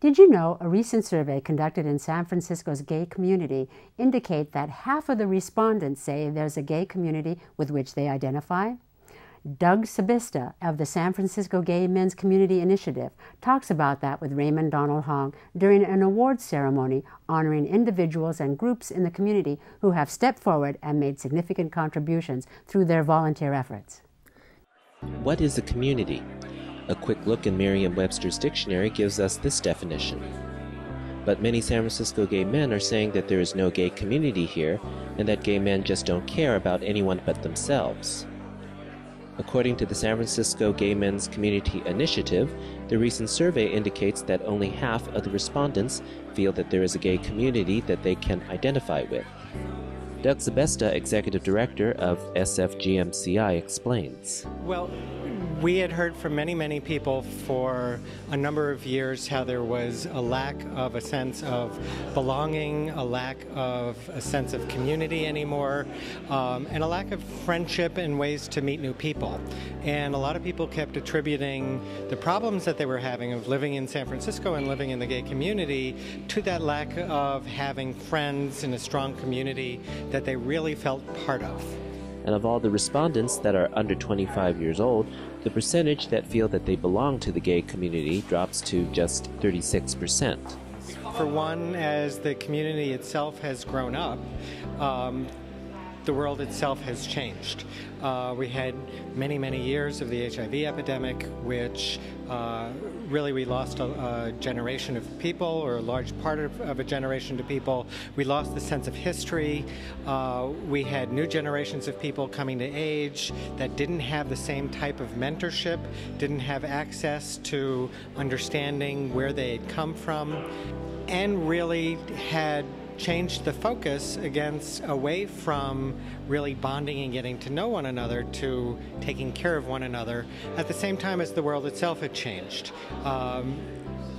Did you know a recent survey conducted in San Francisco's gay community indicate that half of the respondents say there's a gay community with which they identify? Doug Sebesta of the San Francisco Gay Men's Community Initiative talks about that with Raymond Donald Hong during an awards ceremony honoring individuals and groups in the community who have stepped forward and made significant contributions through their volunteer efforts. What is a community? A quick look in Merriam-Webster's dictionary gives us this definition. But many San Francisco gay men are saying that there is no gay community here and that gay men just don't care about anyone but themselves. According to the San Francisco Gay Men's Community Initiative, the recent survey indicates that only half of the respondents feel that there is a gay community that they can identify with. Doug Sebesta, Executive Director of SFGMCI, explains. Well, we had heard from many people for a number of years how there was a lack of a sense of belonging, a lack of a sense of community anymore, and a lack of friendship and ways to meet new people. And a lot of people kept attributing the problems that they were having of living in San Francisco and living in the gay community to that lack of having friends in a strong community that they really felt part of. And of all the respondents that are under 25 years old, the percentage that feel that they belong to the gay community drops to just 36%. For one, as the community itself has grown up, the world itself has changed. We had many years of the HIV epidemic, which really we lost a generation of people, or a large part of a generation of people. We lost the sense of history. We had new generations of people coming to age that didn't have the same type of mentorship, didn't have access to understanding where they had come from, and really had changed the focus away from really bonding and getting to know one another to taking care of one another at the same time as the world itself had changed.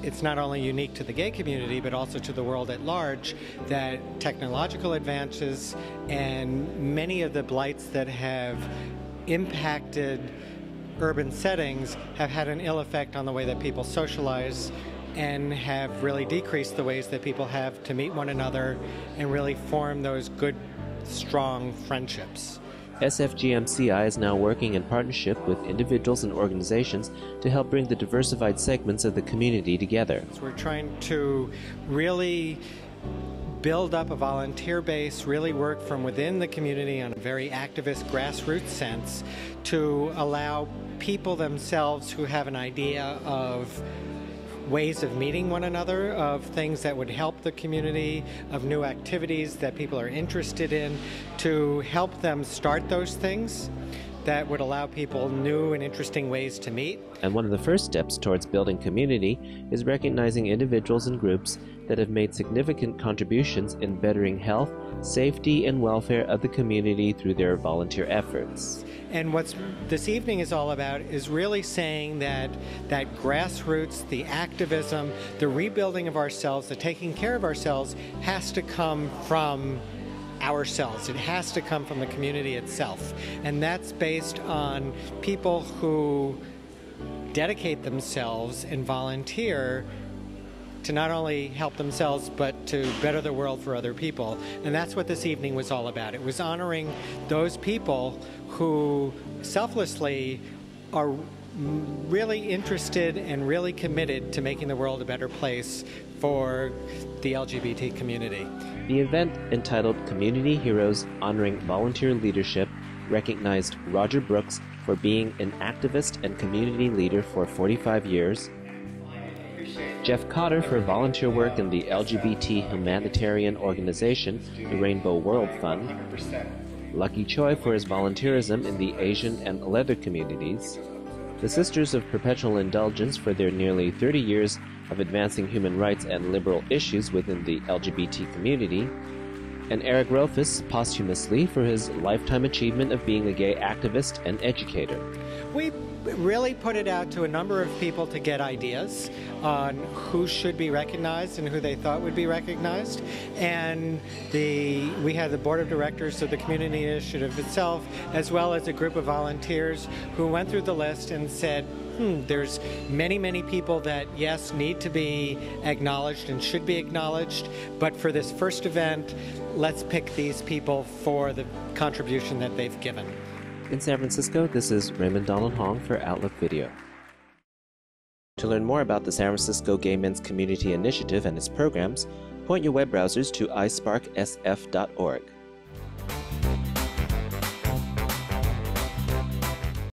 It's not only unique to the gay community, but also to the world at large, that technological advances and many of the blights that have impacted urban settings have had an ill effect on the way that people socialize, and have really decreased the ways that people have to meet one another and really form those good, strong friendships. SFGMCI is now working in partnership with individuals and organizations to help bring the diversified segments of the community together. So we're trying to really build up a volunteer base, really work from within the community on a very activist, grassroots sense to allow people themselves who have an idea of ways of meeting one another, of things that would help the community, of new activities that people are interested in, to help them start those things that would allow people new and interesting ways to meet. And one of the first steps towards building community is recognizing individuals and groups that have made significant contributions in bettering health, safety, and welfare of the community through their volunteer efforts. And what this evening is all about is really saying that grassroots, the activism, the rebuilding of ourselves, the taking care of ourselves has to come from ourselves. It has to come from the community itself. And that's based on people who dedicate themselves and volunteer to not only help themselves, but to better the world for other people. And that's what this evening was all about. It was honoring those people who selflessly are really interested and really committed to making the world a better place for the LGBT community. The event, entitled Community Heroes Honoring Volunteer Leadership, recognized Roger Brooks for being an activist and community leader for 45 years, Jeff Cotter for volunteer work in the LGBT humanitarian organization, the Rainbow World Fund, Lucky Choi for his volunteerism in the Asian and leather communities, the Sisters of Perpetual Indulgence for their nearly 30 years of advancing human rights and liberal issues within the LGBT community, and Eric Rofus posthumously for his lifetime achievement of being a gay activist and educator. We really put it out to a number of people to get ideas on who should be recognized and who they thought would be recognized. And we had the board of directors of the community initiative itself, as well as a group of volunteers who went through the list and said, there's many people that, yes, need to be acknowledged and should be acknowledged, but for this first event, let's pick these people for the contribution that they've given. In San Francisco, this is Raymond Donald Hong for Outlook Video. To learn more about the San Francisco Gay Men's Community Initiative and its programs, point your web browsers to isparksf.org.